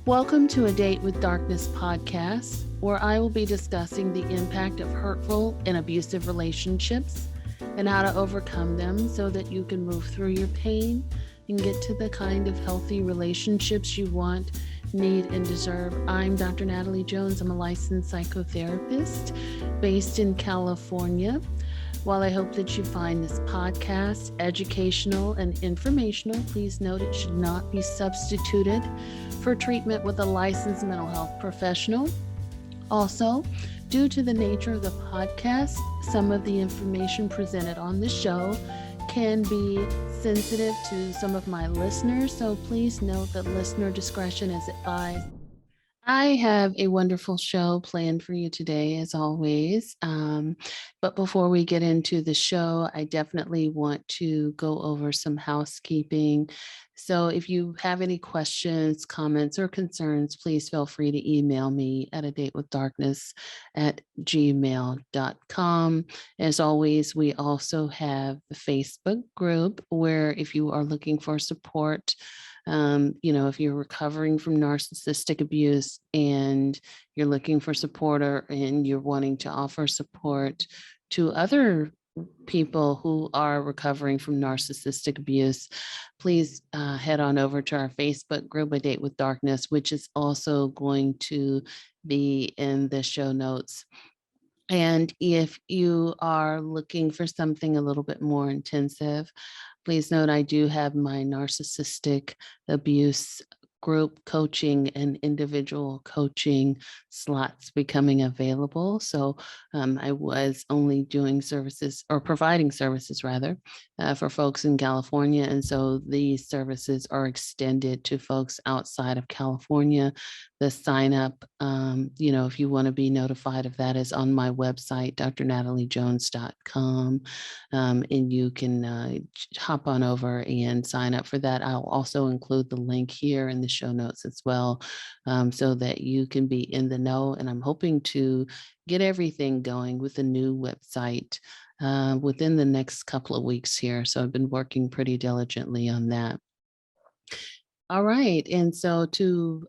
Welcome to A Date with Darkness podcast, where I will be discussing the impact of hurtful and abusive relationships and how to overcome them so that you can move through your pain and get to the kind of healthy relationships you want, need, and deserve. I'm Dr. Natalie Jones. I'm a licensed psychotherapist based in California. While I hope that you find this podcast educational and informational, please note it should not be substituted for treatment with a licensed mental health professional. Also, due to the nature of the podcast, some of the information presented on the show can be sensitive to some of my listeners, so please note that listener discretion is advised. I have a wonderful show planned for you today, as always. But before we get into the show, I definitely want to go over some housekeeping. So if you have any questions, comments, or concerns, please feel free to email me at adateWithDarkness@gmail.com. As always, we also have the Facebook group where if you are looking for support, if you're recovering from narcissistic abuse and you're looking for support and you're wanting to offer support to other people who are recovering from narcissistic abuse, please head on over to our Facebook group, A Date with Darkness, which is also going to be in the show notes. And if you are looking for something a little bit more intensive, please note I do have my narcissistic abuse group coaching and individual coaching slots becoming available. So I was only doing services or providing services rather for folks in California. And so these services are extended to folks outside of California. The sign up, if you want to be notified of that, is on my website, drnataliejones.com. And you can hop on over and sign up for that. I'll also include the link here in the show notes as well, so that you can be in the know. And I'm hoping to get everything going with the new website within the next couple of weeks here. So I've been working pretty diligently on that. All right. And so to,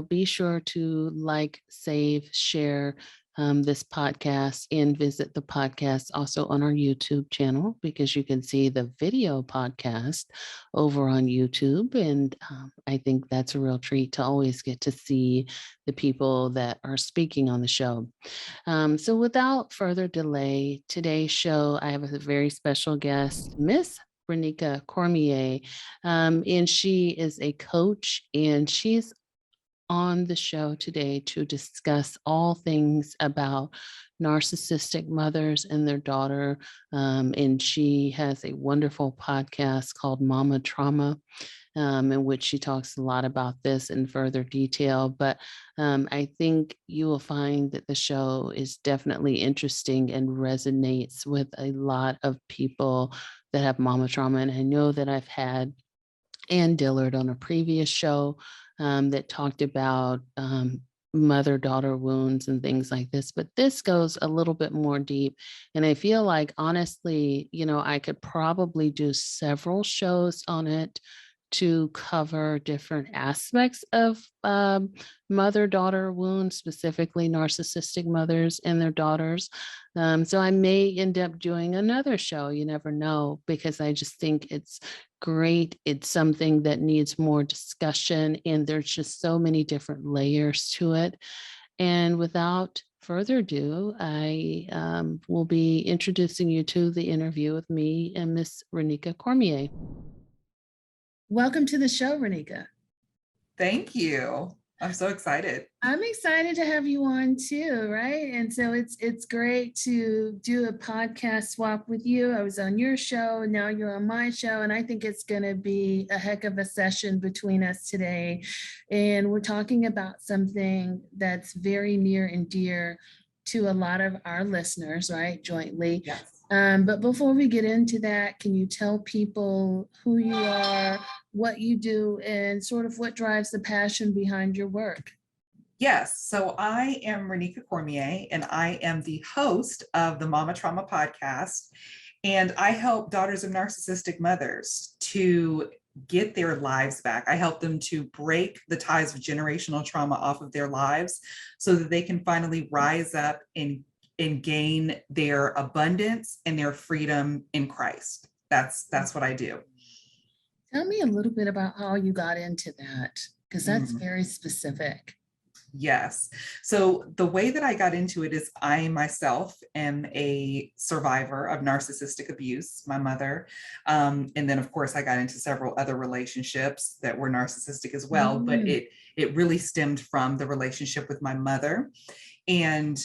be sure to like, save, share this podcast and visit the podcast also on our YouTube channel, because you can see the video podcast over on YouTube. And I think that's a real treat to always get to see the people that are speaking on the show. So without further delay, today's show, I have a very special guest, Miss Ronica Cormier, and she is a coach, and she's on the show today to discuss all things about narcissistic mothers and their daughter. And she has a wonderful podcast called Mama Trauma, in which she talks a lot about this in further detail. But I think you will find that the show is definitely interesting and resonates with a lot of people that have mama trauma. And I know that I've had Ann Dillard on a previous show that talked about mother-daughter wounds and things like this, but this goes a little bit more deep. And I feel like, honestly, I could probably do several shows on it to cover different aspects of mother-daughter wounds, specifically narcissistic mothers and their daughters. So I may end up doing another show, you never know, because I just think it's great. It's something that needs more discussion, and there's just so many different layers to it. And without further ado, I will be introducing you to the interview with me and Miss Ronica Cormier. Welcome to the show, Ronica. Thank you. I'm so excited. I'm excited to have you on too, right? And so it's great to do a podcast swap with you. I was on your show, and now you're on my show, and I think it's going to be a heck of a session between us today. And we're talking about something that's very near and dear to a lot of our listeners, right? Jointly. Yes. But before we get into that, can you tell people who you are, what you do, and sort of what drives the passion behind your work? Yes. So I am Ronica Cormier, and I am the host of the Mama Trauma podcast. And I help daughters of narcissistic mothers to get their lives back. I help them to break the ties of generational trauma off of their lives so that they can finally rise up and gain their abundance and their freedom in Christ. That's what I do. Tell me a little bit about how you got into that, because that's very specific. Yes. So the way that I got into it is I myself am a survivor of narcissistic abuse, my mother. And then of course I got into several other relationships that were narcissistic as well, but it really stemmed from the relationship with my mother. And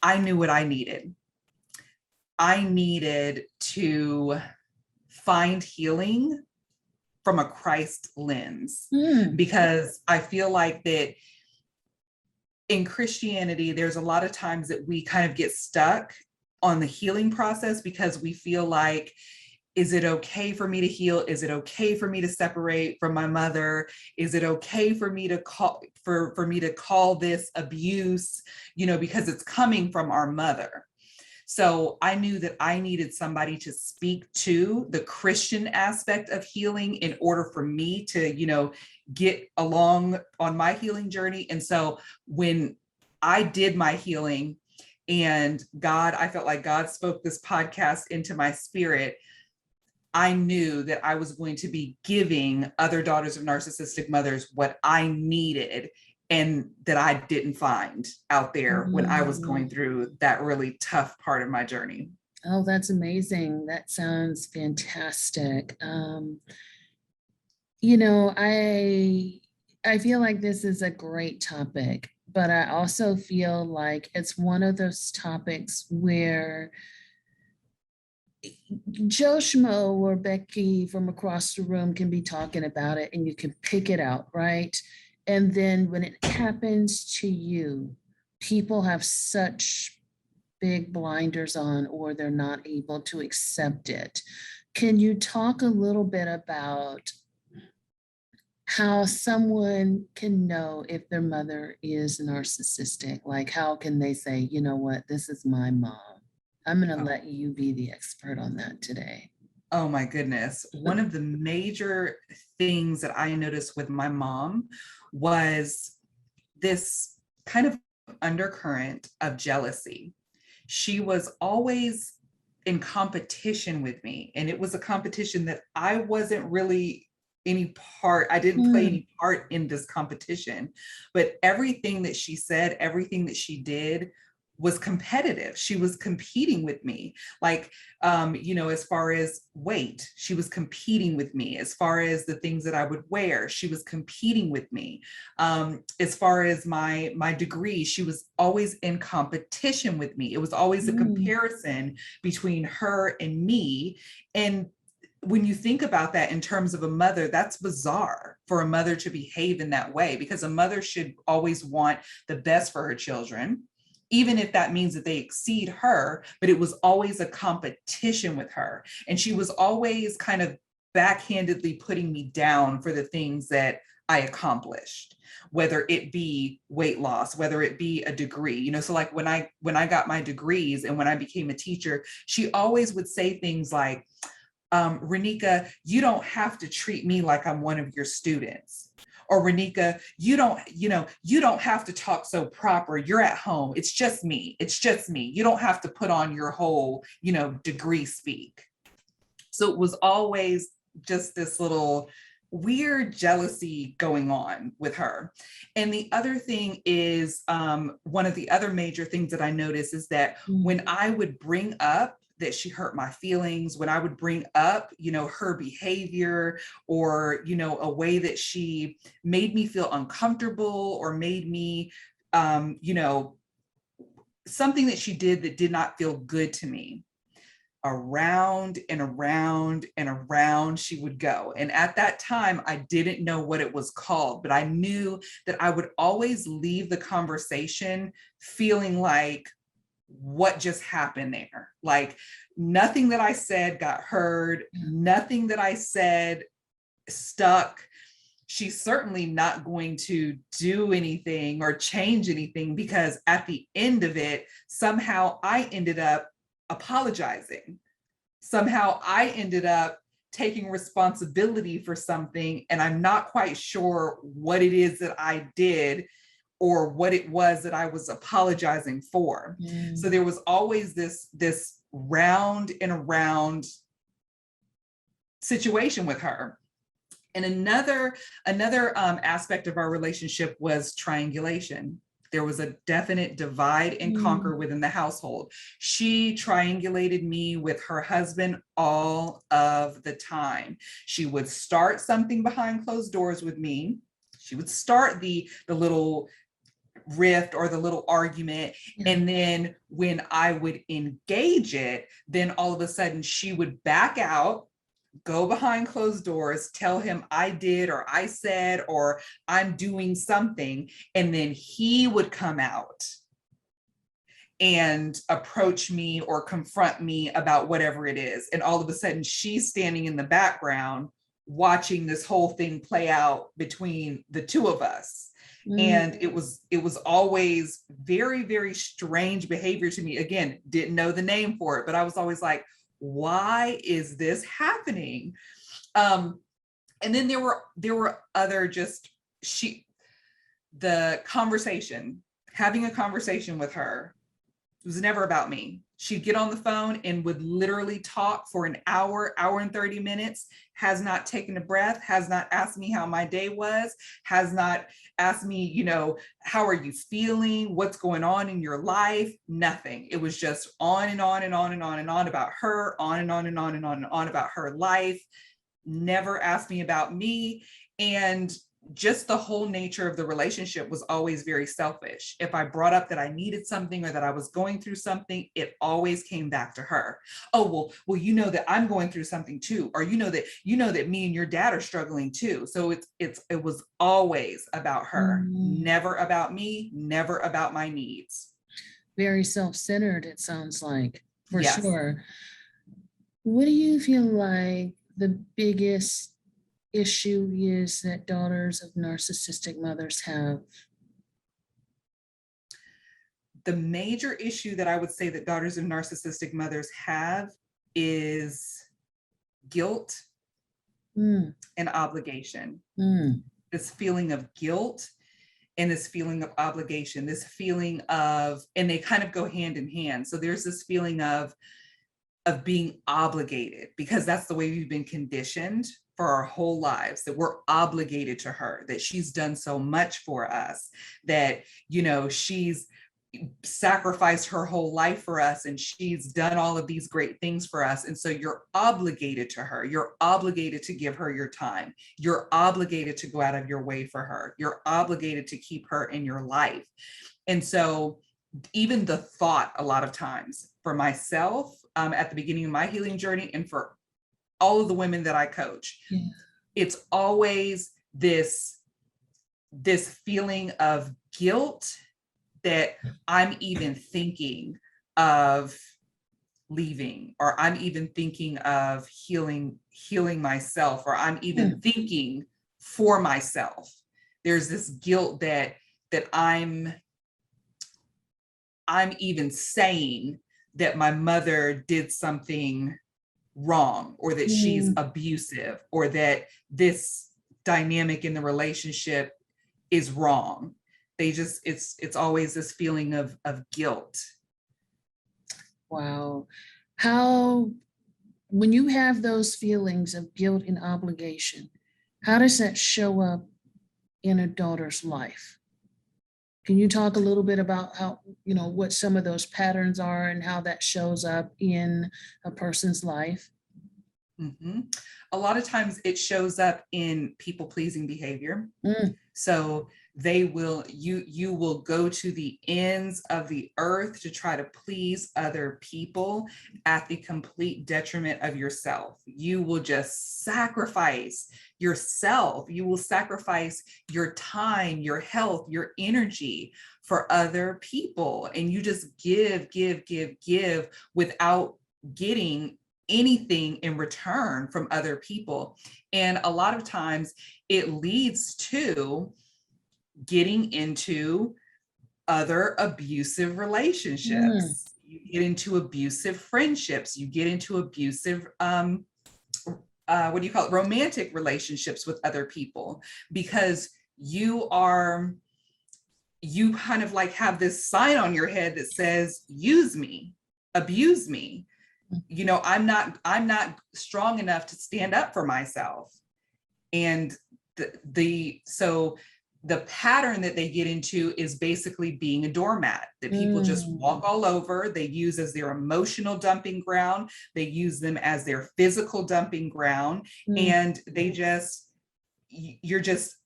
I knew what I needed. I needed to find healing from a Christ lens, because I feel like that in Christianity, there's a lot of times that we kind of get stuck on the healing process because we feel like, is it okay for me to heal? Is it okay for me to separate from my mother? Is it okay for me to call this abuse, because it's coming from our mother? So I knew that I needed somebody to speak to the Christian aspect of healing in order for me to, get along on my healing journey. And so when I did my healing and I felt like God spoke this podcast into my spirit, I knew that I was going to be giving other daughters of narcissistic mothers what I needed and that I didn't find out there when I was going through that really tough part of my journey. Oh, that's amazing. That sounds fantastic. I feel like this is a great topic, but I also feel like it's one of those topics where Joe Schmo or Becky from across the room can be talking about it and you can pick it out, right? And then when it happens to you, people have such big blinders on, or they're not able to accept it. Can you talk a little bit about how someone can know if their mother is narcissistic? Like, how can they say, you know what, this is my mom? I'm going to let you be the expert on that today. Oh my goodness. One of the major things that I noticed with my mom was this kind of undercurrent of jealousy. She was always in competition with me, and it was a competition that I wasn't really I didn't play any part in this competition, but everything that she said, everything that she did was competitive. She was competing with me. Like, as far as weight, she was competing with me. As far as the things that I would wear, she was competing with me. As far as my degree, she was always in competition with me. It was always a comparison between her and me. And when you think about that in terms of a mother, that's bizarre for a mother to behave in that way, because a mother should always want the best for her children, even if that means that they exceed her. But it was always a competition with her. And she was always kind of backhandedly putting me down for the things that I accomplished, whether it be weight loss, whether it be a degree, so like when I got my degrees and when I became a teacher, she always would say things like, Ronica, you don't have to treat me like I'm one of your students. Or Ronica, you don't have to talk so proper. You're at home. It's just me. It's just me. You don't have to put on your whole, degree speak. So it was always just this little weird jealousy going on with her. And the other thing is, one of the other major things that I noticed is that when I would bring up that she hurt my feelings, when I would bring up, her behavior, or, a way that she made me feel uncomfortable, or made me, something that she did that did not feel good to me, around and around and around she would go. And at that time, I didn't know what it was called, but I knew that I would always leave the conversation feeling like, what just happened there? Like, nothing that I said got heard, nothing that I said stuck. She's certainly not going to do anything or change anything, because at the end of it, somehow I ended up apologizing. Somehow I ended up taking responsibility for something and I'm not quite sure what it is that I did or what it was that I was apologizing for. So there was always this round and around situation with her. And another aspect of our relationship was triangulation. There was a definite divide and conquer within the household. She triangulated me with her husband all of the time. She would start something behind closed doors with me. She would start the little rift or the little argument. And then when I would engage it, then all of a sudden she would back out, go behind closed doors, tell him I did, or I said, or I'm doing something. And then he would come out and approach me or confront me about whatever it is. And all of a sudden she's standing in the background watching this whole thing play out between the two of us. And it was always very, very strange behavior to me. Again, didn't know the name for it, but I was always like, why is this happening? And then there were other having a conversation with her, it was never about me. She'd get on the phone and would literally talk for an hour and 30 minutes, has not taken a breath, has not asked me how my day was, has not asked me, how are you feeling? What's going on in your life? Nothing. It was just on and on and on and on and on about her, on and on and on and on and on about her life, never asked me about me. And just the whole nature of the relationship was always very selfish. If I brought up that I needed something or that I was going through something, it always came back to her. Oh, well, that I'm going through something too, or that me and your dad are struggling too. So it was always about her, never about me, never about my needs. Very self-centered, it sounds like, for sure. What do you feel like the biggest issue is that daughters of narcissistic mothers have? The major issue that I would say that daughters of narcissistic mothers have is guilt and obligation. This feeling of guilt and this feeling of obligation, this feeling of, and they kind of go hand in hand. So there's this feeling of being obligated, because that's the way we've been conditioned for our whole lives, that we're obligated to her, that she's done so much for us, that, she's sacrificed her whole life for us and she's done all of these great things for us. And so you're obligated to her. You're obligated to give her your time. You're obligated to go out of your way for her. You're obligated to keep her in your life. And so even the thought, a lot of times for myself, at the beginning of my healing journey, and for all of the women that I coach, it's always this feeling of guilt that I'm even thinking of leaving, or I'm even thinking of healing myself, or I'm even thinking for myself. There's this guilt that I'm even saying that my mother did something wrong, or that she's abusive, or that this dynamic in the relationship is wrong. It's always this feeling of guilt. Wow. When you have those feelings of guilt and obligation, how does that show up in a daughter's life? Can you talk a little bit about how, what some of those patterns are and how that shows up in a person's life? A lot of times it shows up in people-pleasing behavior. So you will go to the ends of the earth to try to please other people at the complete detriment of yourself. You will just sacrifice yourself. You will sacrifice your time, your health, your energy for other people. And you just give without getting anything in return from other people. And a lot of times it leads to getting into other abusive relationships. You get into abusive friendships. You get into abusive what do you call it, romantic relationships with other people, because you kind of like have this sign on your head that says, use me, abuse me. I'm not strong enough to stand up for myself. And so the pattern that they get into is basically being a doormat that people just walk all over. They use as their emotional dumping ground. They use them as their physical dumping ground. And you're just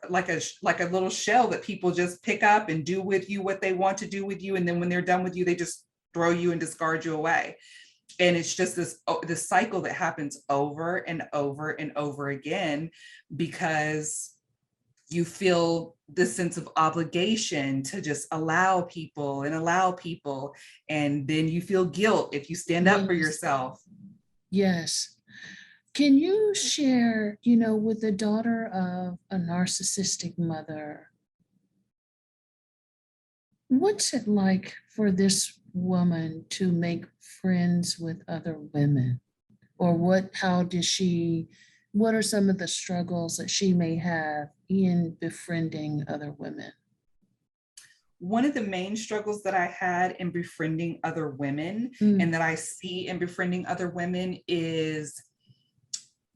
like a little shell that people just pick up and do with you what they want to do with you. And then when they're done with you, they just throw you and discard you away. And it's just this cycle that happens over and over and over again, because you feel this sense of obligation to just allow people, and then you feel guilt if you stand up for yourself. Yes. Can you share, with the daughter of a narcissistic mother, what's it like for this woman to make friends with other women? Or what are some of the struggles that she may have in befriending other women? One of the main struggles that I had in befriending other women and that I see in befriending other women is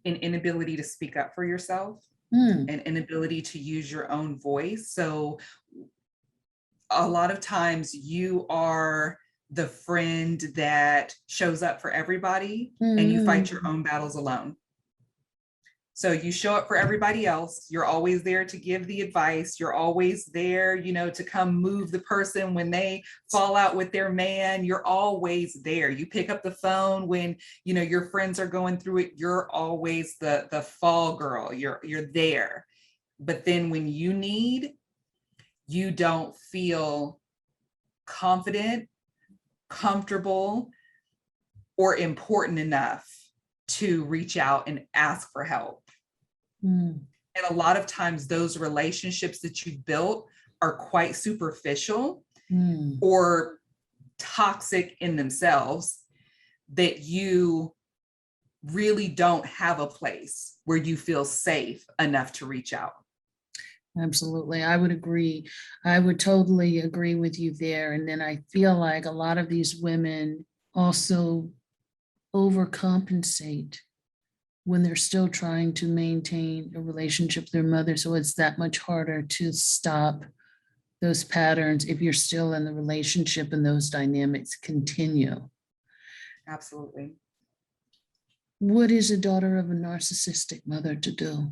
an inability to speak up for yourself, an inability to use your own voice. So a lot of times you are the friend that shows up for everybody and you fight your own battles alone. So you show up for everybody else. You're always there to give the advice. You're always there, to come move the person when they fall out with their man. You're always there. You pick up the phone when, your friends are going through it. You're always the fall girl. You're there. But then when you need, you don't feel confident, comfortable, or important enough to reach out and ask for help. And a lot of times those relationships that you've built are quite superficial or toxic in themselves, that you really don't have a place where you feel safe enough to reach out. Absolutely. I would agree. I would totally agree with you there. And then I feel like a lot of these women also overcompensate when they're still trying to maintain a relationship with their mother. So it's that much harder to stop those patterns if you're still in the relationship and those dynamics continue. Absolutely. What is a daughter of a narcissistic mother to do?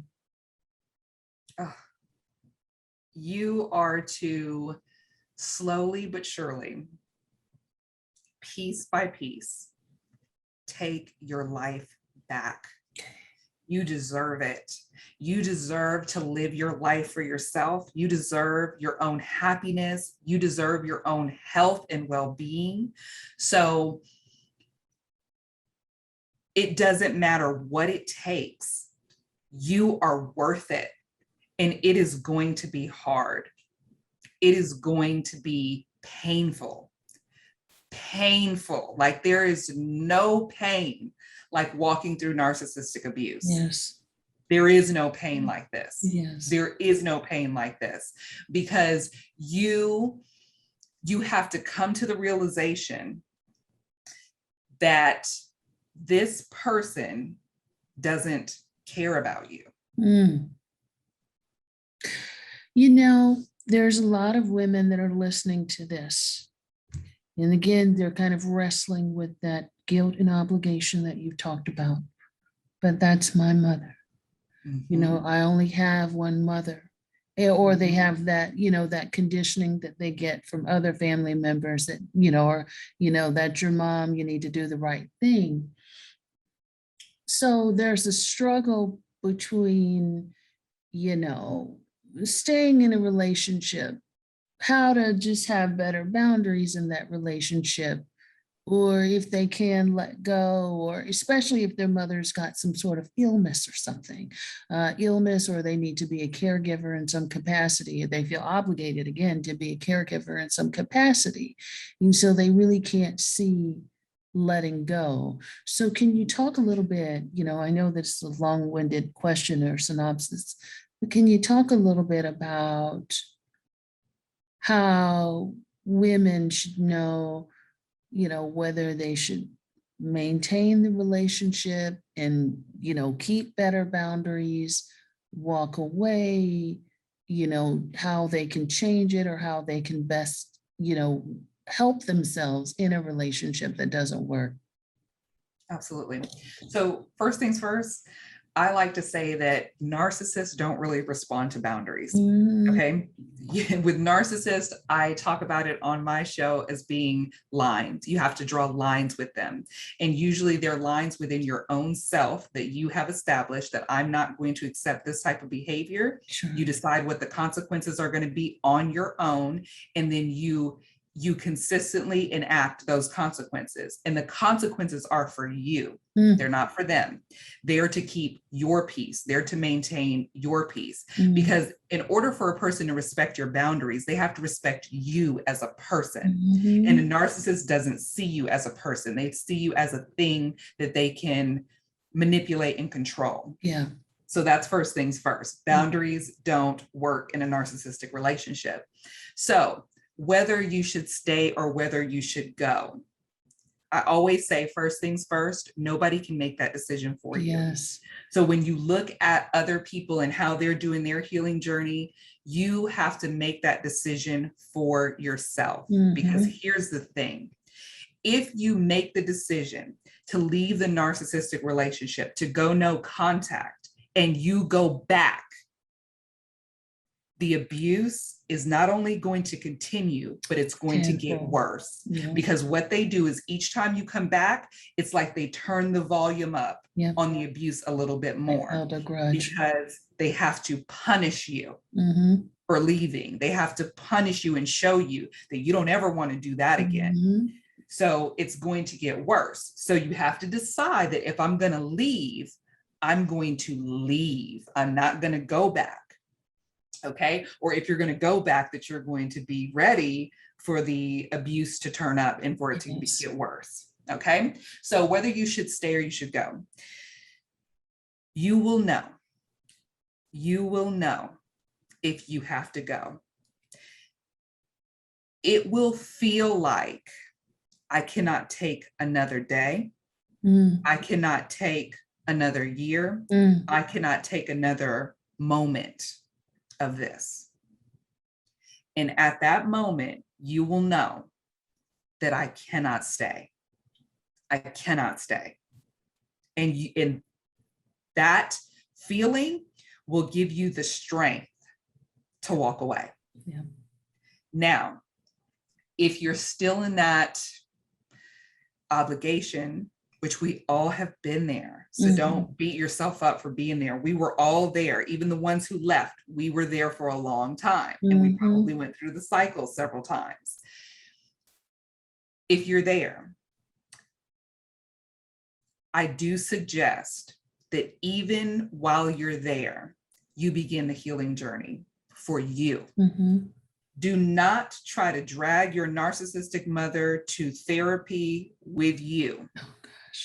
You are to slowly but surely, piece by piece, take your life back. You deserve it. You deserve to live your life for yourself. You deserve your own happiness. You deserve your own health and well-being. So it doesn't matter what it takes. You are worth it. And it is going to be hard. It is going to be painful. Like there is no pain like walking through narcissistic abuse. Yes. There is no pain like this. Yes. There is no pain like this, because you have to come to the realization that this person doesn't care about you. There's a lot of women that are listening to this. And again, they're kind of wrestling with that guilt and obligation that you've talked about. But that's my mother. I only have one mother. Or they have that, that conditioning that they get from other family members that, that's your mom, you need to do the right thing. So there's a struggle between, staying in a relationship, how to just have better boundaries in that relationship, or if they can let go, or especially if their mother's got some sort of illness or something, or they need to be a caregiver in some capacity. They feel obligated again to be a caregiver in some capacity. And so they really can't see letting go. So can you talk a little bit, I know this is a long-winded question or synopsis, but can you talk a little bit about how women should know, whether they should maintain the relationship and, keep better boundaries, walk away, how they can change it or how they can best, help themselves in a relationship that doesn't work? Absolutely. So first things first, I like to say that narcissists don't really respond to boundaries. Mm, Okay. With narcissists, I talk about it on my show as being lines. You have to draw lines with them. And usually they're lines within your own self that you have established that I'm not going to accept this type of behavior. sure. You decide what the consequences are going to be on your own. And then you consistently enact those consequences, and the consequences are for you. They're not for them. They're to keep your peace. They're to maintain your peace. Because in order for a person to respect your boundaries, they have to respect you as a person. And a narcissist doesn't see you as a person. They see you as a thing that they can manipulate and control. Yeah. So that's first things first. Boundaries don't work in a narcissistic relationship. So whether you should stay or whether you should go, I always say first things first. Nobody can make that decision for you. Yes. So when you look at other people and how they're doing their healing journey, you have to make that decision for yourself. Because here's the thing. If you make the decision to leave the narcissistic relationship, to go no contact, and you go back, the abuse is not only going to continue, but it's going to get worse. Yeah. Because what they do is each time you come back, it's like they turn the volume up on the abuse a little bit more. They held a grudge. Because they have to punish you for leaving. They have to punish you and show you that you don't ever want to do that again. So it's going to get worse. So you have to decide that if I'm going to leave, I'm going to leave. I'm not going to go back. Okay. Or if you're going to go back, that you're going to be ready for the abuse to turn up and for it to get worse. Okay. So whether you should stay or you should go, you will know. You will know if you have to go. It will feel like I cannot take another day. I cannot take another year. I cannot take another moment of this. And at that moment, you will know that I cannot stay. I cannot stay. And that feeling will give you the strength to walk away. Yeah. Now, if you're still in that obligation, which we all have been there. So don't beat yourself up for being there. We were all there. Even the ones who left, we were there for a long time. And we probably went through the cycle several times. If you're there, I do suggest that even while you're there, you begin the healing journey for you. Do not try to drag your narcissistic mother to therapy with you.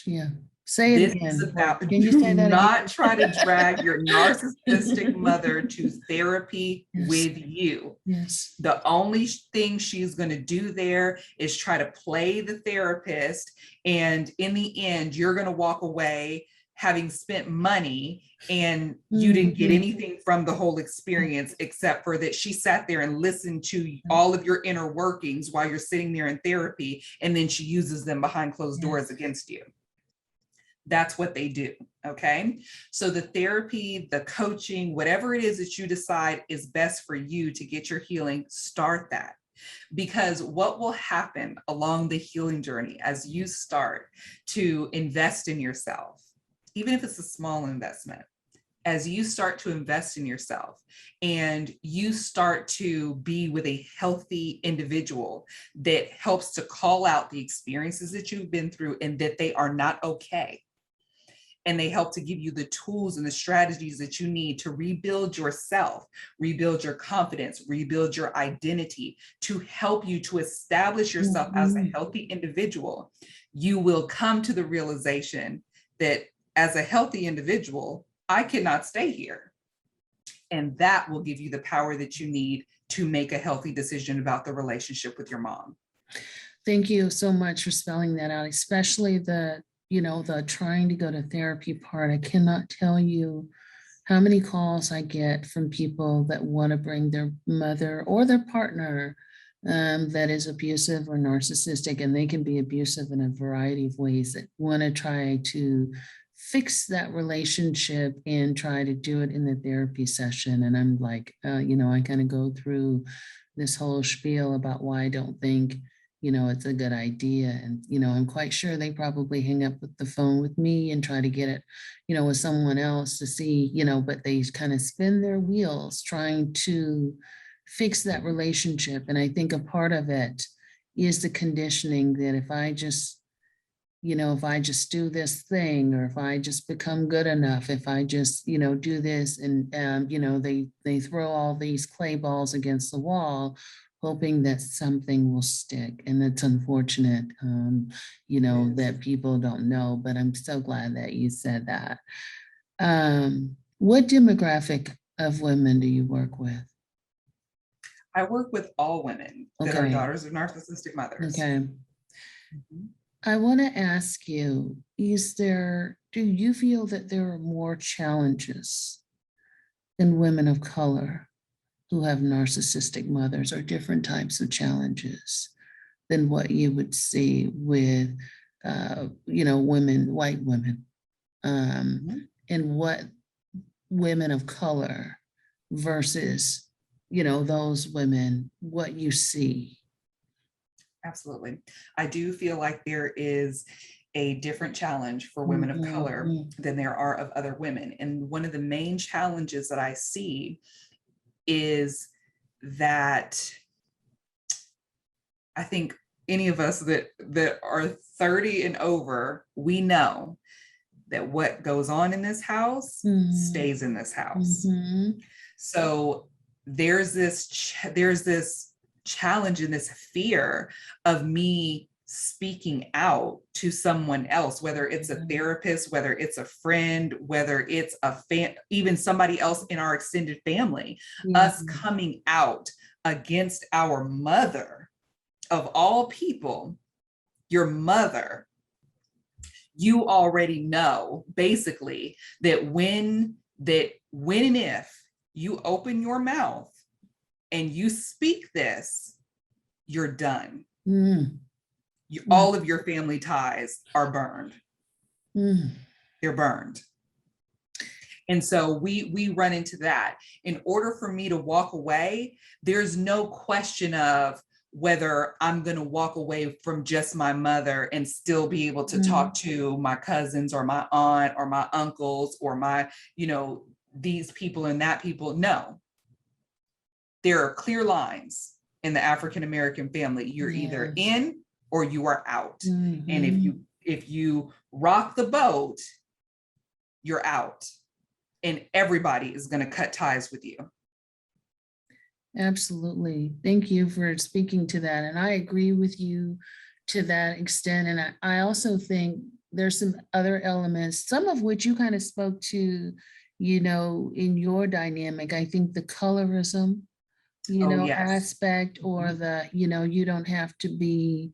Yeah. Say it again. This is about, Can you say that not again? try to drag your narcissistic mother to therapy with you. Yes. The only thing she's going to do there is try to play the therapist. And in the end, you're going to walk away having spent money and you didn't get anything from the whole experience, except for that she sat there and listened to all of your inner workings while you're sitting there in therapy. And then she uses them behind closed doors against you. That's what they do. Okay. So the therapy, the coaching, whatever it is that you decide is best for you to get your healing, start that. Because what will happen along the healing journey as you start to invest in yourself, even if it's a small investment, as you start to invest in yourself and you start to be with a healthy individual that helps to call out the experiences that you've been through and that they are not okay. and they help to give you the tools and the strategies that you need to rebuild yourself, rebuild your confidence, rebuild your identity, to help you to establish yourself as a healthy individual. You will come to the realization that as a healthy individual, I cannot stay here. And that will give you the power that you need to make a healthy decision about the relationship with your mom. Thank you so much for spelling that out, especially the trying to go to therapy part. I cannot tell you how many calls I get from people that want to bring their mother or their partner that is abusive or narcissistic, and they can be abusive in a variety of ways, that want to try to fix that relationship and try to do it in the therapy session. And I'm like, I kind of go through this whole spiel about why I don't think, it's a good idea. And, I'm quite sure they probably hang up with the phone with me and try to get it, with someone else to see, but they kind of spin their wheels trying to fix that relationship. And I think a part of it is the conditioning that if I just do this thing, or if I just become good enough, if I just, do this, and, they throw all these clay balls against the wall, hoping that something will stick. And it's unfortunate, that people don't know, but I'm so glad that you said that. What demographic of women do you work with? I work with all women that are daughters of narcissistic mothers. Okay. I want to ask you, do you feel that there are more challenges in women of color who have narcissistic mothers, or different types of challenges than what you would see with, white women? And what women of color versus, those women, what you see? Absolutely. I do feel like there is a different challenge for women of color than there are of other women. And one of the main challenges that I see is that I think any of us that are 30 and over, we know that what goes on in this house stays in this house. So there's this challenge and this fear of me speaking out to someone else, whether it's a therapist, whether it's a friend, whether it's even somebody else in our extended family, us coming out against our mother of all people, your mother. You already know basically that when and if you open your mouth and you speak this, you're done. All of your family ties are burned. They're burned. And so we run into that. In order for me to walk away, there's no question of whether I'm going to walk away from just my mother and still be able to talk to my cousins or my aunt or my uncles or my, these people and that people. No. There are clear lines in the African-American family. You're either in or you are out. And if you rock the boat, you're out. And everybody is going to cut ties with you. Absolutely. Thank you for speaking to that. And I agree with you to that extent. And I also think there's some other elements, some of which you kind of spoke to, in your dynamic. I think the colorism, aspect, or the, you don't have to be,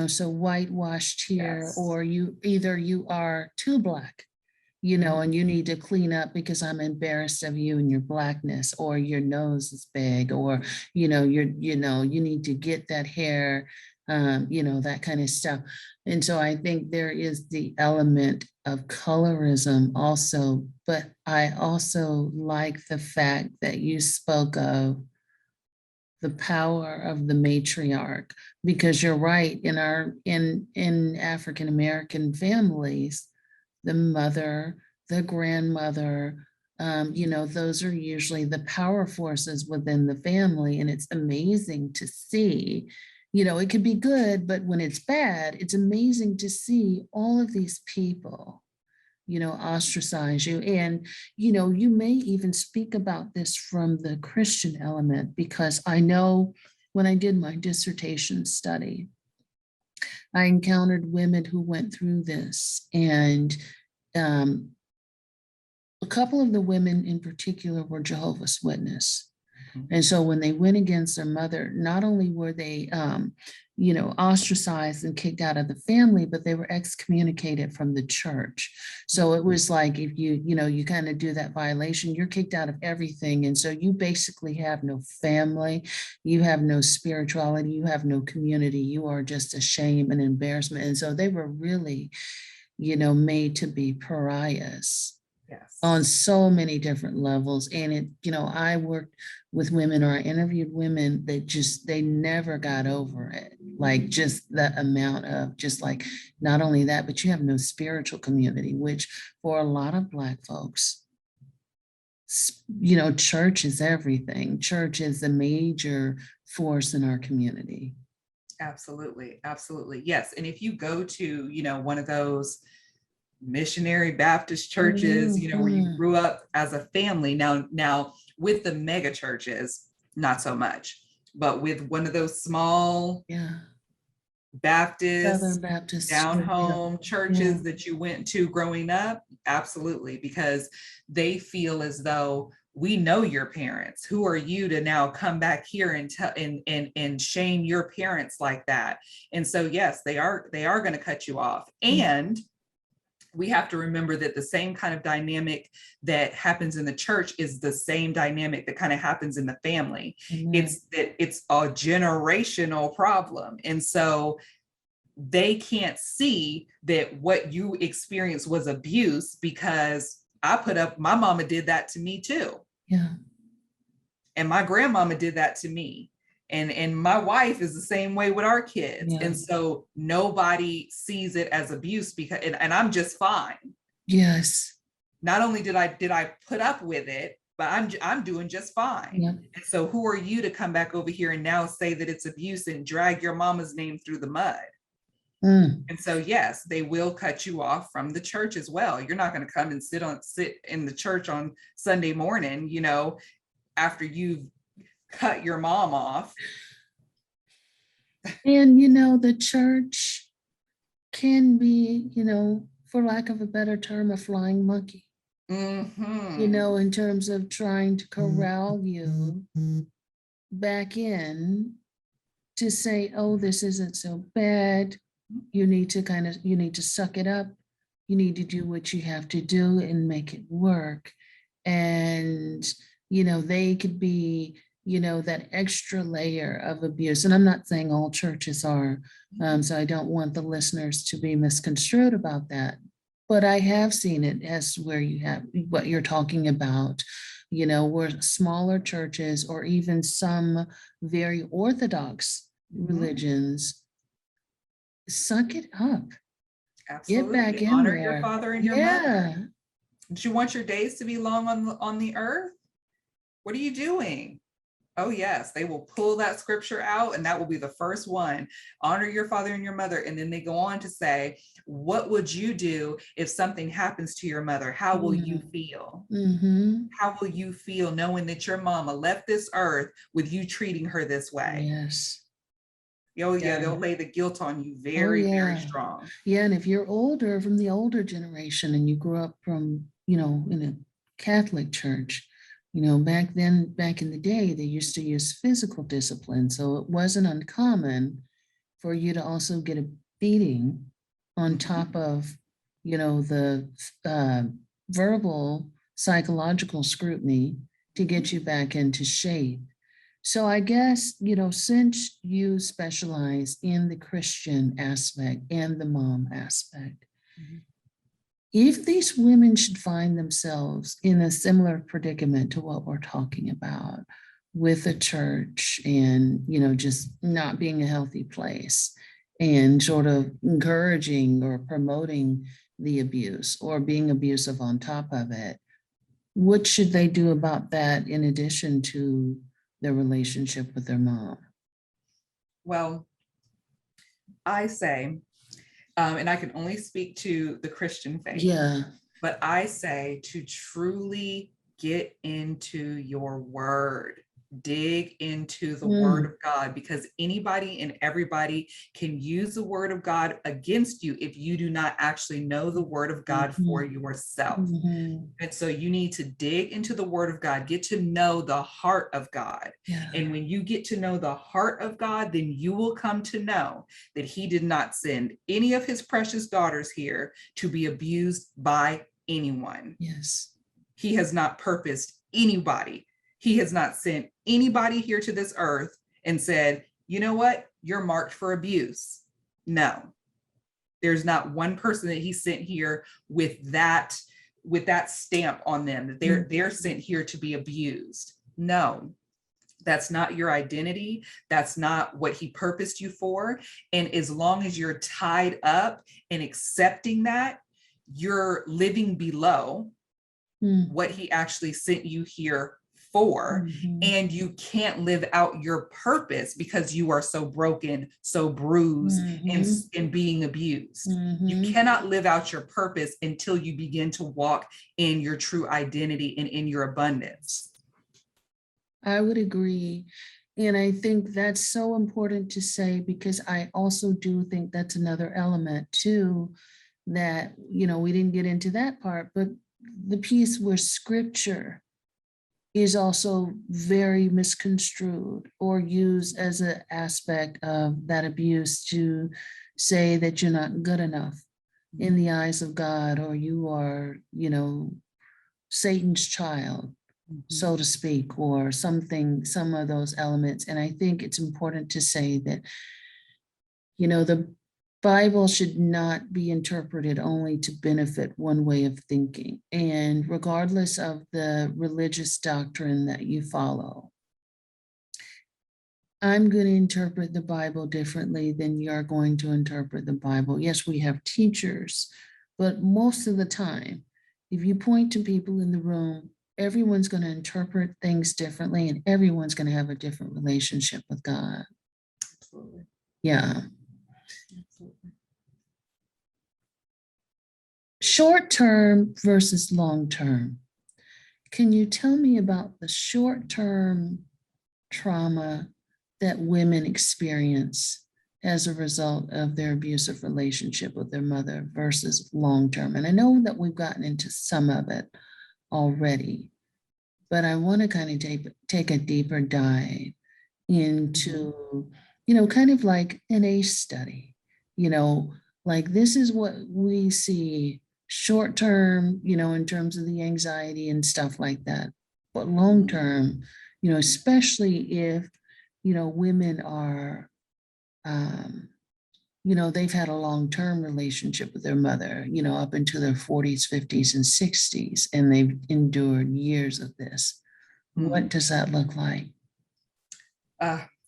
so whitewashed here, or you are too Black, and you need to clean up because I'm embarrassed of you and your Blackness, or your nose is big, or, you need to get that hair, that kind of stuff. And so I think there is the element of colorism also, but I also like the fact that you spoke of the power of the matriarch, because you're right, in African American families, the mother, the grandmother, those are usually the power forces within the family. And it's amazing to see, it could be good, but when it's bad, it's amazing to see all of these people, ostracize you. And, you may even speak about this from the Christian element, because I know when I did my dissertation study, I encountered women who went through this. And um, a couple of the women in particular were Jehovah's Witness. And so when they went against their mother, not only were they, ostracized and kicked out of the family, but they were excommunicated from the church. So it was like, if you kind of do that violation, you're kicked out of everything. And so you basically have no family, you have no spirituality, you have no community, you are just a shame and embarrassment. And so they were really, made to be pariahs. Yes. On so many different levels. And I worked with women, or I interviewed women that they never got over it. Like, just the amount of, just like, not only that, but you have no spiritual community, which for a lot of Black folks, church is everything. Church is a major force in our community. Absolutely. Absolutely. Yes. And if you go to, one of those missionary Baptist churches, where you grew up as a family. Now with the mega churches, not so much, but with one of those small Southern Baptist down home churches Yeah. that you went to growing up, absolutely, because they feel as though, we know your parents. Who are you to now come back here and tell and shame your parents like that? And so yes, they are going to cut you off. And we have to remember that the same kind of dynamic that happens in the church is the same dynamic that kind of happens in the family. It's a generational problem. And so they can't see that what you experienced was abuse, because my mama did that to me too. Yeah. And my grandmama did that to me. And my wife is the same way with our kids. Yeah. And so nobody sees it as abuse, because and I'm just fine. Yes. Not only did I put up with it, but I'm doing just fine. Yeah. And so who are you to come back over here and now say that it's abuse and drag your mama's name through the mud? And so yes, they will cut you off from the church as well. You're not going to come and sit in the church on Sunday morning, after you've cut your mom off. And the church can be, for lack of a better term, a flying monkey. In terms of trying to corral you back in to say, oh, this isn't so bad. You need to suck it up. You need to do what you have to do and make it work. And, they could be, that extra layer of abuse. And I'm not saying all churches are, so I don't want the listeners to be misconstrued about that. But I have seen it as where you have what you're talking about, where smaller churches or even some very orthodox religions, suck it up. Absolutely. Get back in Honor there. Your father and your mother. Do you want your days to be long on the earth? What are you doing? Oh yes, they will pull that scripture out, and that will be the first one. Honor your father and your mother. And then they go on to say, what would you do if something happens to your mother? How will you feel? How will you feel knowing that your mama left this earth with you treating her this way? Yes. Oh yeah, they'll lay the guilt on you very, very strong. Yeah, and if you're older, from the older generation, and you grew up from, in a Catholic church, back in the day, they used to use physical discipline. So it wasn't uncommon for you to also get a beating on top of, the verbal psychological scrutiny to get you back into shape. So I guess, since you specialize in the Christian aspect and the mom aspect, if these women should find themselves in a similar predicament to what we're talking about with the church and, just not being a healthy place and sort of encouraging or promoting the abuse or being abusive on top of it, what should they do about that in addition to their relationship with their mom? Well, I say, and I can only speak to the Christian faith. Yeah. But I say to truly get into your word, dig into the word of God, because anybody and everybody can use the word of God against you if you do not actually know the word of God for yourself. And so you need to dig into the word of God, get to know the heart of God. Yeah. And when you get to know the heart of God, then you will come to know that he did not send any of his precious daughters here to be abused by anyone. Yes. He has not purposed anybody. He has not sent anybody here to this earth and said, you know what, you're marked for abuse. No, there's not one person that he sent here with that stamp on them that they're sent here to be abused. No, that's not your identity. That's not what he purposed you for. And as long as you're tied up and accepting that, you're living below what he actually sent you here for. And you can't live out your purpose because you are so broken, so bruised, and being abused. You cannot live out your purpose until you begin to walk in your true identity and in your abundance. I would agree. And I think that's so important to say, because I also do think that's another element too, that, you know, we didn't get into that part, but the piece where scripture is also very misconstrued or used as an aspect of that abuse to say that you're not good enough in the eyes of God, or you are, you know, Satan's child, so to speak, or something, some of those elements. And I think it's important to say that, you know, the Bible should not be interpreted only to benefit one way of thinking. And regardless of the religious doctrine that you follow, I'm going to interpret the Bible differently than you're going to interpret the Bible. Yes, we have teachers, but most of the time, if you point to people in the room, everyone's going to interpret things differently, and everyone's going to have a different relationship with God. Absolutely. Yeah. Short term versus long term. Can you tell me about the short term trauma that women experience as a result of their abusive relationship with their mother versus long term? And I know that we've gotten into some of it already, but I want to kind of take a deeper dive into, you know, kind of like an ACE study, you know, like this is what we see short term, you know, in terms of the anxiety and stuff like that. But long term, you know, especially if, you know, women are, you know, they've had a long-term relationship with their mother, you know, up into their 40s, 50s, and 60s, and they've endured years of this. What does that look like?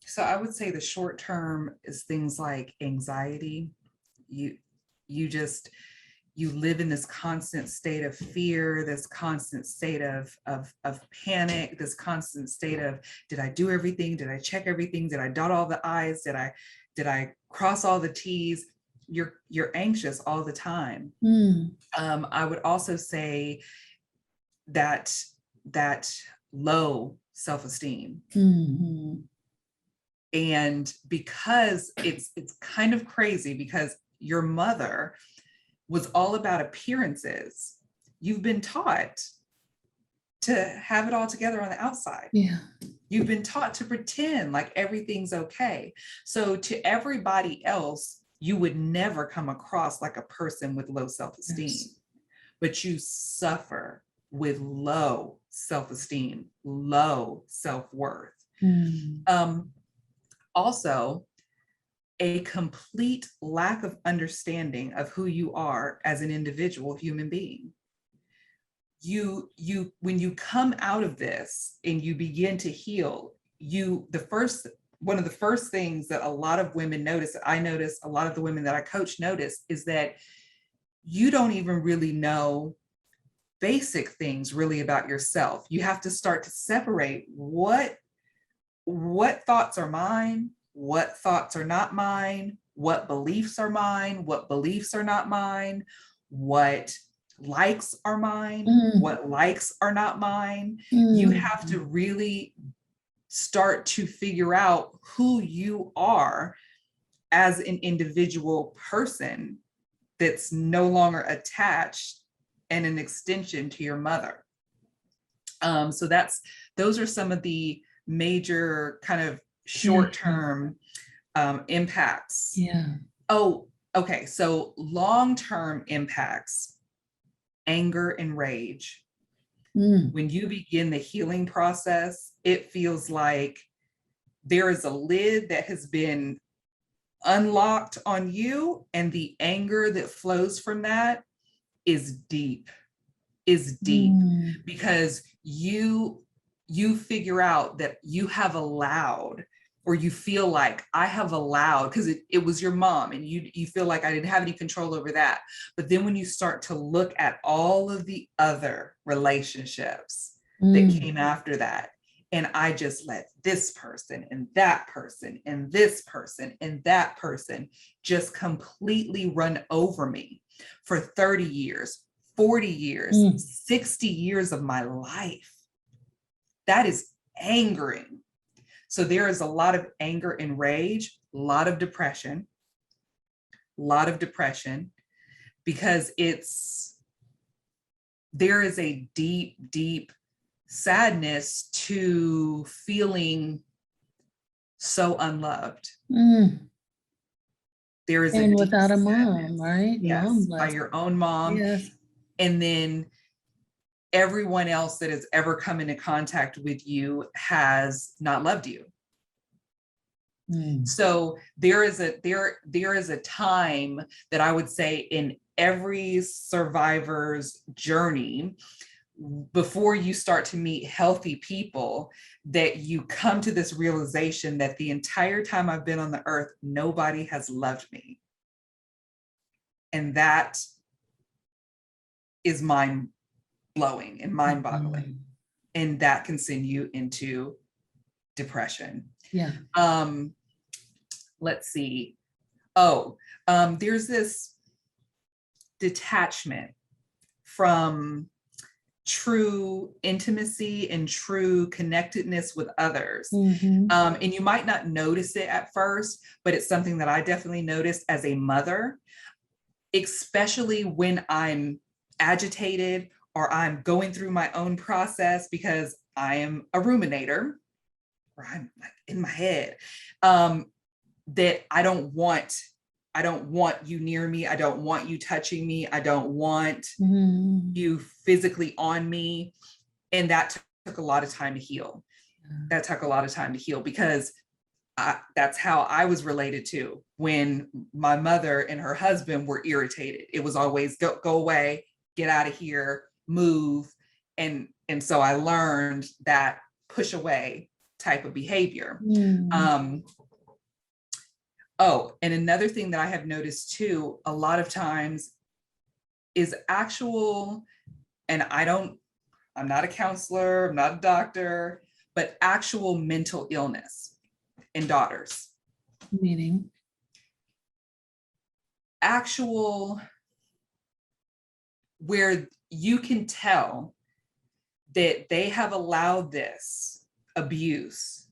So I would say the short term is things like anxiety. You live in this constant state of fear, this constant state of panic, this constant state of, did I do everything? Did I check everything? Did I dot all the I's? Did I cross all the T's? You're anxious all the time. I would also say that low self-esteem. And because it's kind of crazy, because your mother was all about appearances, you've been taught to have it all together on the outside. Yeah. You've been taught to pretend like everything's okay. So to everybody else, you would never come across like a person with low self-esteem. Yes. But you suffer with low self-esteem, low self-worth. Also, a complete lack of understanding of who you are as an individual human being. When you come out of this and you begin to heal, one of the first things that a lot of women notice, I notice, a lot of the women that I coach notice, is that you don't even really know basic things really about yourself. You have to start to separate what thoughts are mine, what thoughts are not mine, what beliefs are mine, what beliefs are not mine, what likes are mine, Mm, what likes are not mine. You mm, have to really start to figure out who you are as an individual person that's no longer attached and an extension to your mother. So those are some of the major kind of mhm. short-term impacts. Yeah. Oh, okay. So long-term impacts, anger and rage. Mm, When you begin the healing process, it feels like there is a lid that has been unlocked on you, and the anger that flows from that is deep, is deep, mm, because you figure out that you have allowed, or you feel like I have allowed, because it was your mom, and you feel like I didn't have any control over that. But then when you start to look at all of the other relationships that mm, came after that, and I just let this person and that person and this person and that person just completely run over me for 30 years, 40 years, mm. 60 years of my life. That is angering. So there is a lot of anger and rage, a lot of depression, because there is a deep, deep sadness to feeling so unloved. Mm. There is a And deep without a mom, sadness, right? Mom yes, by left. your own mom. Yes. And then everyone else that has ever come into contact with you has not loved you. Mm. So there is a time that I would say in every survivor's journey, before you start to meet healthy people, that you come to this realization that the entire time I've been on the earth, nobody has loved me. And that is mind blowing and mind boggling. Mm. And that can send you into depression. Yeah. Um, let's see. There's this detachment from true intimacy and true connectedness with others. Hmm. And you might not notice it at first, but it's something that I definitely noticed as a mother, especially when I'm agitated or I'm going through my own process, because I am a ruminator, or I'm like in my head, that I don't want you near me. I don't want you touching me. I don't want Hmm. you physically on me. And that took a lot of time to heal. That took a lot of time to heal, because that's how I was related to when my mother and her husband were irritated. It was always go away, get out of here, move. And so I learned that push away type of behavior. Mm. Um, and another thing that I have noticed too, a lot of times, is actual, and I'm not a counselor, I'm not a doctor, but actual mental illness in daughters. Meaning. Actual, where you can tell that they have allowed this abuse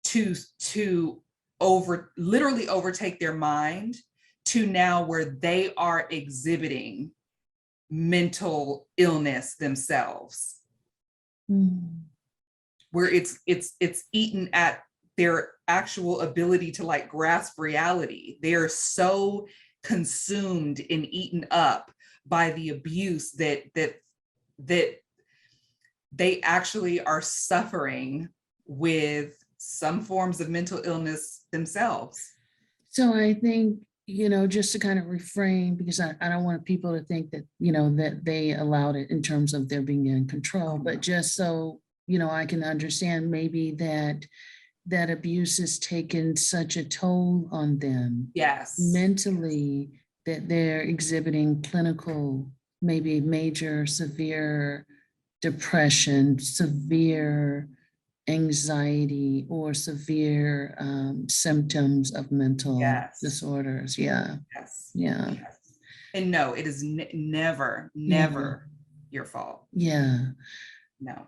to literally overtake their mind, to now where they are exhibiting mental illness themselves, Mm. where it's eaten at their actual ability to like grasp reality. They are so consumed and eaten up by the abuse that they actually are suffering with some forms of mental illness themselves. So I think, just to kind of refrain, because I don't want people to think that, that they allowed it in terms of their being in control, but just so, I can understand maybe that abuse has taken such a toll on them Yes. mentally that they're exhibiting clinical, maybe major, severe depression, severe anxiety, or severe symptoms of mental Yes. disorders. Yeah. Yes. Yeah. Yes. And no, it is never, Yeah. never your fault. Yeah. No.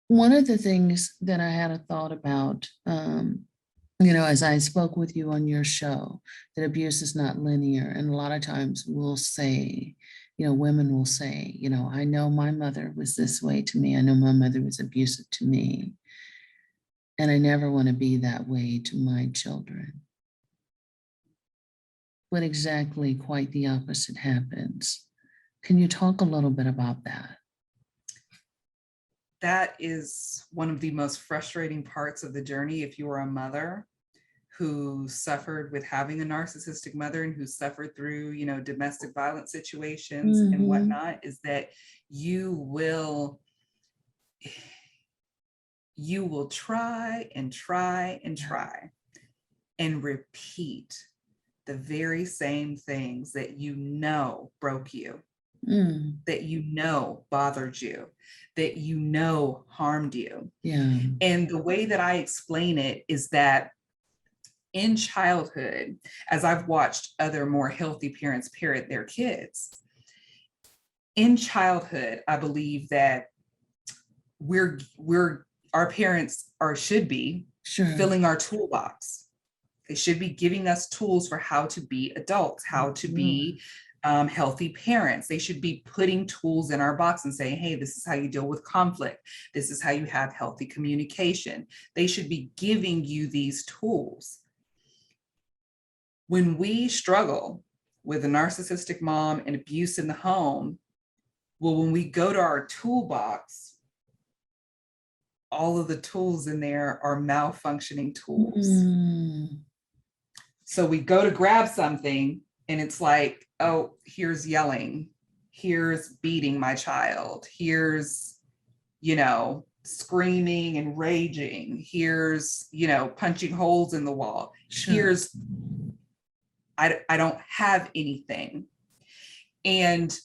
One of the things that I had a thought about, as I spoke with you on your show, that abuse is not linear. And a lot of times we'll say, women will say, I know my mother was this way to me. I know my mother was abusive to me. And I never want to be that way to my children. But exactly quite the opposite happens. Can you talk a little bit about that? That is one of the most frustrating parts of the journey. If you are a mother who suffered with having a narcissistic mother and who suffered through, domestic violence situations and Mm-hmm. whatnot, is that you will try and try and try and repeat the very same things that broke you, that bothered you, that harmed you. Yeah. And the way that I explain it is that in childhood, as I've watched other more healthy parents parent their kids, in childhood, I believe that our parents should be filling our toolbox. They should be giving us tools for how to be adults, how to be healthy parents. They should be putting tools in our box and saying, hey, this is how you deal with conflict. This is how you have healthy communication. They should be giving you these tools. When we struggle with a narcissistic mom and abuse in the home, well, when we go to our toolbox, all of the tools in there are malfunctioning tools. So we go to grab something and it's like, oh, here's yelling, here's beating my child, here's, screaming and raging, here's, punching holes in the wall, here's, I don't have anything. And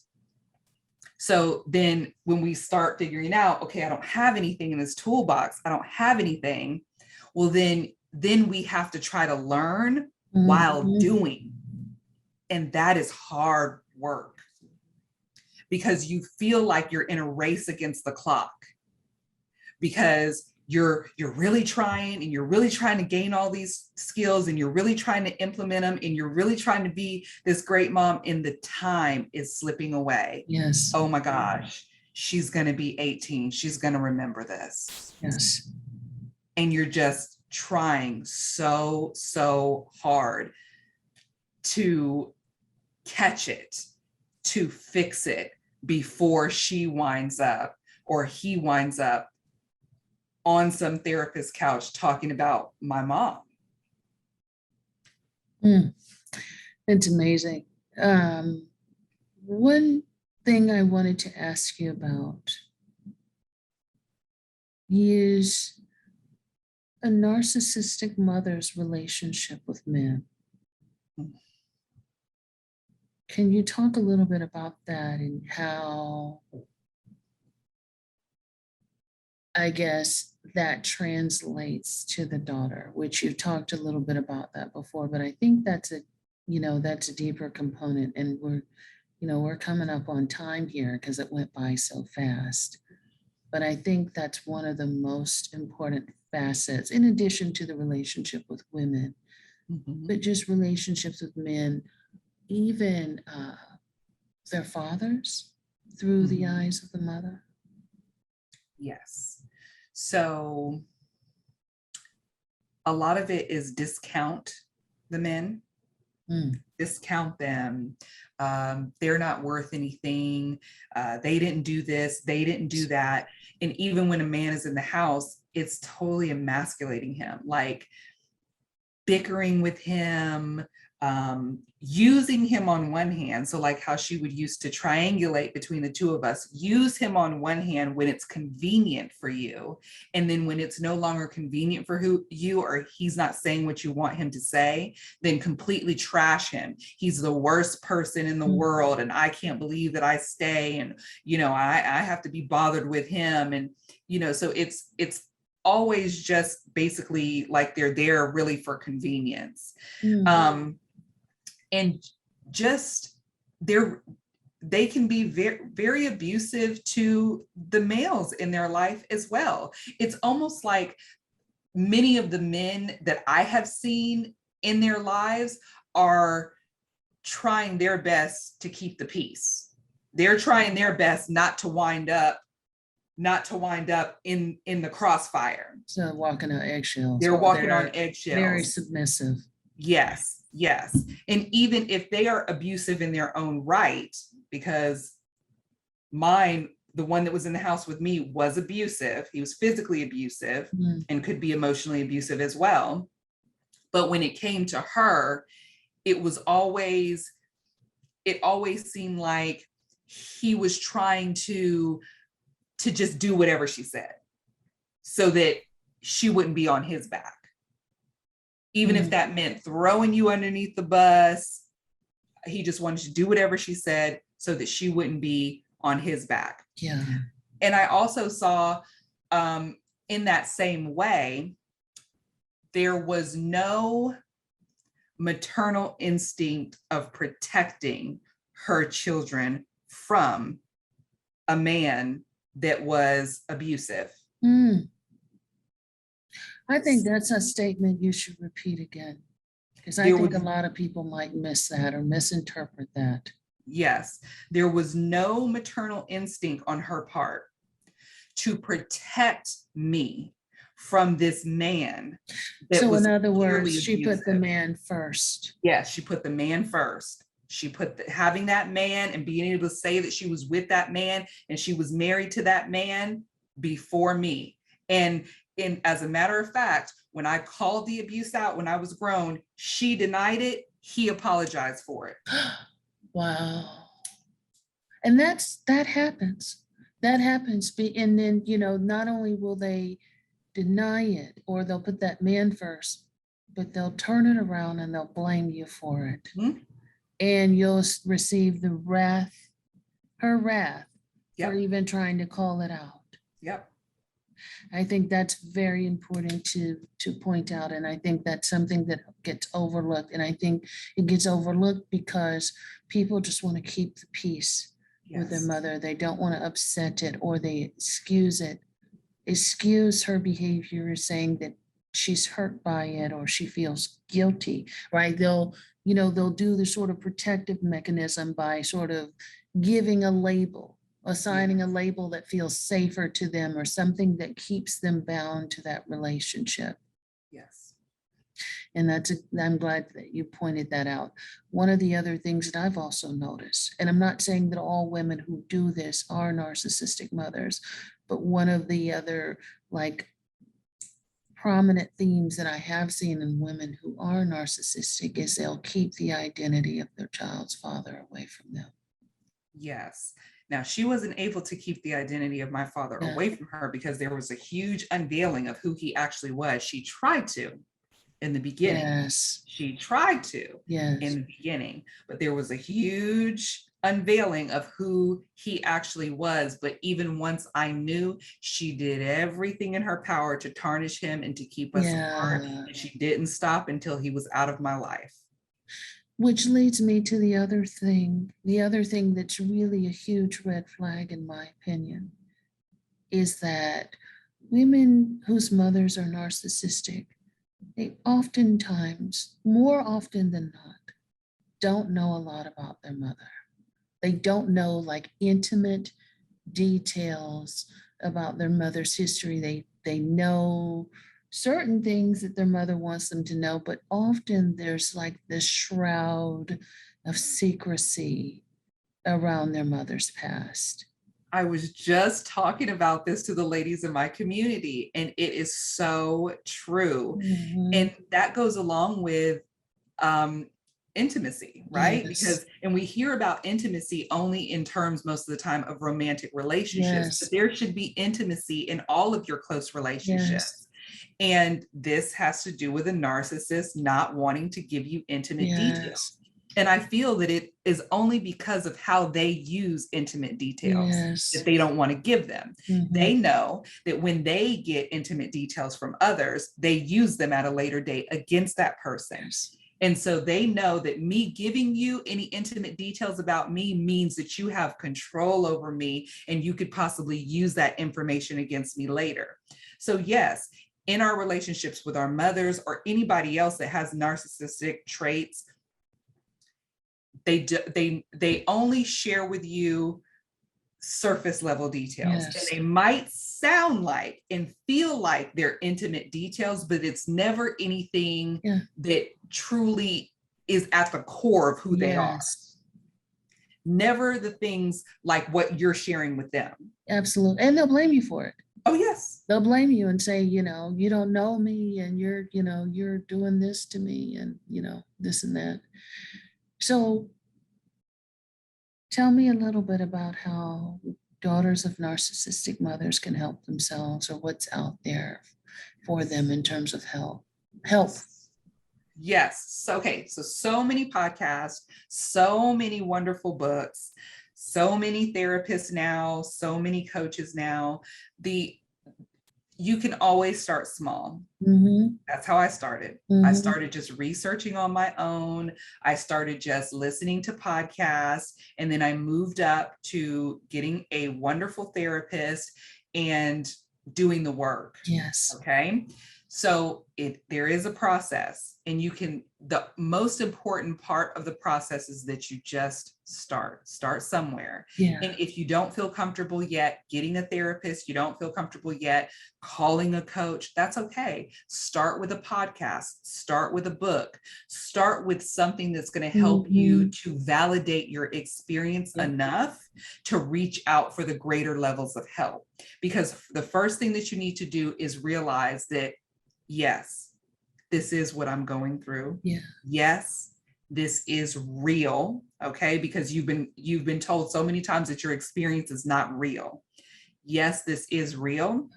so then when we start figuring out, okay, I don't have anything in this toolbox, I don't have anything, well, then we have to try to learn while doing. And that is hard work because you feel like you're in a race against the clock because you're really trying and you're really trying to gain all these skills and you're really trying to implement them and you're really trying to be this great mom, and the time is slipping away. Yes. Oh my gosh, she's going to be 18. She's going to remember this. Yes. And you're just trying so hard to catch it, to fix it before she winds up or he winds up on some therapist couch talking about my mom. It's amazing. One thing I wanted to ask you about is a narcissistic mother's relationship with men. Can you talk a little bit about that and how, I guess, that translates to the daughter, which you've talked a little bit about that before, but I think that's a deeper component, and we're coming up on time here because it went by so fast. But I think that's one of the most important facets, in addition to the relationship with women, but just relationships with men, even their fathers, through the eyes of the mother. Yes. So a lot of it is discount the men, discount them. They're not worth anything. They didn't do this. They didn't do that. And even when a man is in the house, it's totally emasculating him, like bickering with him, using him on one hand. So like how she would used to triangulate between the two of us, use him on one hand when it's convenient for you. And then when it's no longer convenient for you, or he's not saying what you want him to say, then completely trash him. He's the worst person in the world. And I can't believe that I stay. And, I have to be bothered with him. And, so it's always just basically like they're there really for convenience. And just they can be very, very abusive to the males in their life as well. It's almost like many of the men that I have seen in their lives are trying their best to keep the peace. They're trying their best not to wind up in the crossfire. So walking on eggshells. They're walking on eggshells. Very submissive. Yes, yes. And even if they are abusive in their own right, because the one that was in the house with me was abusive. He was physically abusive and could be emotionally abusive as well. But when it came to her, it always seemed like he was trying to just do whatever she said so that she wouldn't be on his back. Even if that meant throwing you underneath the bus, he just wanted to do whatever she said so that she wouldn't be on his back. Yeah. And I also saw in that same way, there was no maternal instinct of protecting her children from a man that was abusive. I think that's a statement you should repeat again, because I think a lot of people might miss that or misinterpret that. Yes, there was no maternal instinct on her part to protect me from this man. So in other words, she put the man first. Yes, she put the man first. She put having that man and being able to say that she was with that man and she was married to that man before me. And as a matter of fact, when I called the abuse out when I was grown, she denied it. He apologized for it. Wow. And that happens. That happens. And then, not only will they deny it or they'll put that man first, but they'll turn it around and they'll blame you for it. And you'll receive her wrath for even trying to call it out. Yep. I think that's very important to point out. And I think that's something that gets overlooked. And I think it gets overlooked because people just want to keep the peace with their mother. They don't want to upset it, or they excuse her behavior, saying that she's hurt by it or she feels guilty, right? They'll do the sort of protective mechanism by sort of giving a label, assigning a label that feels safer to them or something that keeps them bound to that relationship. Yes. And I'm glad that you pointed that out. One of the other things that I've also noticed, and I'm not saying that all women who do this are narcissistic mothers, but one of the other prominent themes that I have seen in women who are narcissistic is they'll keep the identity of their child's father away from them. Yes. Now, she wasn't able to keep the identity of my father away from her because there was a huge unveiling of who he actually was. She tried to in the beginning. Yes. She tried to in the beginning, but there was a huge unveiling of who he actually was. But even once I knew, she did everything in her power to tarnish him and to keep us apart. And she didn't stop until he was out of my life. Which leads me to the other thing that's really a huge red flag, in my opinion, is that women whose mothers are narcissistic, they oftentimes, more often than not, don't know a lot about their mother. They don't know intimate details about their mother's history. They know certain things that their mother wants them to know, but often there's this shroud of secrecy around their mother's past. I was just talking about this to the ladies in my community, and it is so true. And that goes along with intimacy, right? Because, and we hear about intimacy only in terms most of the time of romantic relationships, but there should be intimacy in all of your close relationships. And this has to do with a narcissist not wanting to give you intimate details. And I feel that it is only because of how they use intimate details that they don't want to give them. They know that when they get intimate details from others, they use them at a later date against that person. And so they know that me giving you any intimate details about me means that you have control over me and you could possibly use that information against me later. So yes, in our relationships with our mothers or anybody else that has narcissistic traits, they only share with you surface level details. Yes. And they might sound like and feel like they're intimate details, but it's never anything that truly is at the core of who they are. Never the things like what you're sharing with them. Absolutely. And they'll blame you for it. Oh, yes. They'll blame you and say, you know, you don't know me and you're, you know, you're doing this to me and, you know, this and that. So tell me a little bit about how daughters of narcissistic mothers can help themselves, or what's out there for them in terms of help. Yes. Okay. So many podcasts, so many wonderful books, so many therapists now, so many coaches now. You can always start small. Mm-hmm. That's how I started. Mm-hmm. I started just researching on my own. I started just listening to podcasts. And then I moved up to getting a wonderful therapist and doing the work. Yes. Okay. So there is a process, and the most important part of the process is that you just start somewhere. Yeah. And if you don't feel comfortable yet getting a therapist, you don't feel comfortable yet calling a coach, that's okay. Start with a podcast, start with a book, start with something that's going to help you to validate your experience enough to reach out for the greater levels of help. Because the first thing that you need to do is realize that, yes, this is what I'm going through. Yeah. Yes, this is real. Okay. Because you've been told so many times that your experience is not real. Yes, this is real.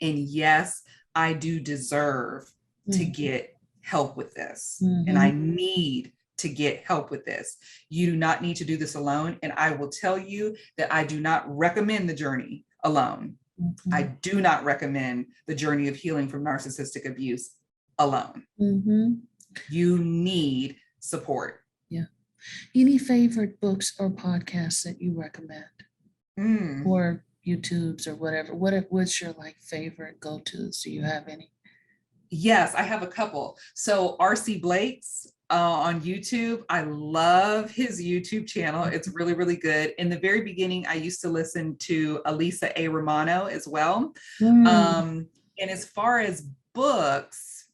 And yes, I do deserve to get help with this. And I need to get help with this. You do not need to do this alone. And I will tell you that I do not recommend the journey alone. I do not recommend the journey of healing from narcissistic abuse alone. You need support. Yeah. Any favorite books or podcasts that you recommend? Or YouTubes or whatever? What's your favorite go-tos? Do you have any? Yes, I have a couple. So RC Blake's on YouTube. I love his YouTube channel. It's really, really good. In the very beginning, I used to listen to Elisa A. Romano as well. And as far as books,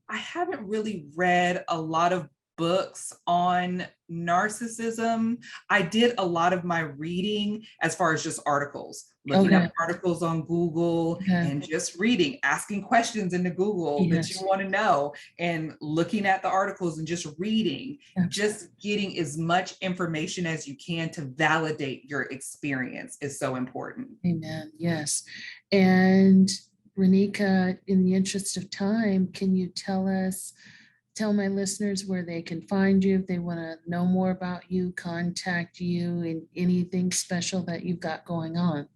I haven't really read a lot of books on narcissism. I did a lot of my reading as far as just articles, looking up articles on Google and just reading, asking questions into Google that you want to know, and looking at the articles and just reading, just getting as much information as you can to validate your experience is so important. Amen. Yes. And Ronica, in the interest of time, can you tell my listeners where they can find you if they want to know more about you, contact you, and anything special that you've got going on?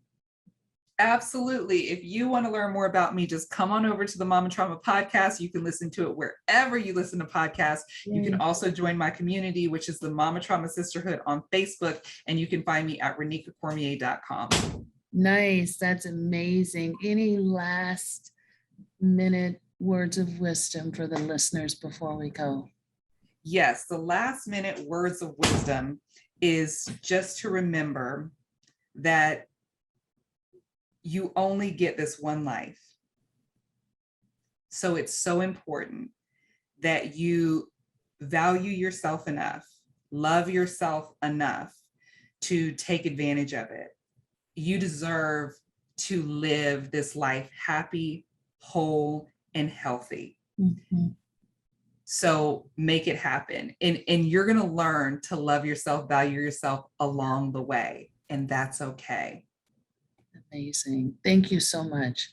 Absolutely. If you want to learn more about me, just come on over to the Mama Trauma podcast. You can listen to it wherever you listen to podcasts. You can also join my community, which is the Mama Trauma Sisterhood on Facebook, and you can find me at ronicacormier.com. Nice. That's amazing. Any last minute words of wisdom for the listeners before we go? Yes, the last minute words of wisdom is just to remember that you only get this one life. So it's so important that you value yourself enough, love yourself enough to take advantage of it. You deserve to live this life happy, whole, and healthy. So make it happen. And you're going to learn to love yourself, value yourself along the way. And that's okay. Amazing. Thank you so much.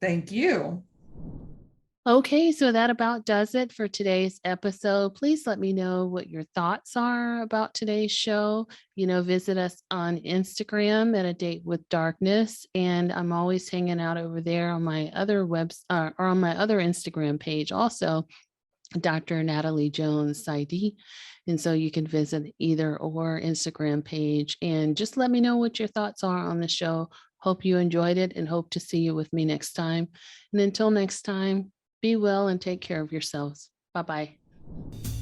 Thank you. Okay, so that about does it for today's episode. Please let me know what your thoughts are about today's show. Visit us on Instagram at A Date with Darkness, and I'm always hanging out over there on my other or on my other Instagram page also. Dr. Natalie Jones PsyD. And so you can visit either or Instagram page and just let me know what your thoughts are on the show. Hope you enjoyed it and hope to see you with me next time. And until next time, be well and take care of yourselves. Bye bye.